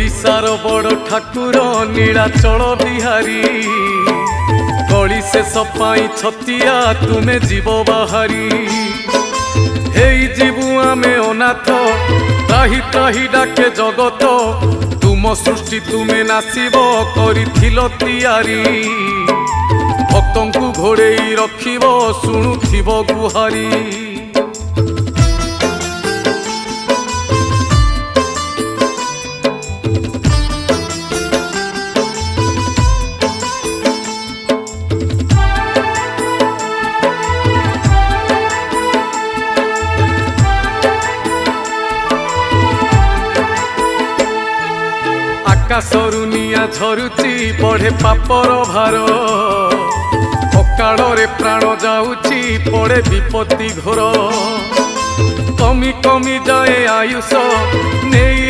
ओडिशार बड़ ठाकुर नीलाचल बिहारी गली से सपाई छतिया तुमे जीव बाहारी हेई जीवु आमे अनाथ त्राही त्राही डाके जगत तुम सृष्टि तुमे नासिब करिथिलो तियारी भक्तंकु घोड़ेई रखिब शुणुथिब गुहारी आकाशरु निया झरुची बढ़े पापर भार अकाଳରେ प्राण जाऊची पड़े विपत्ति घोर कमी कमी जाए आयुष नहीं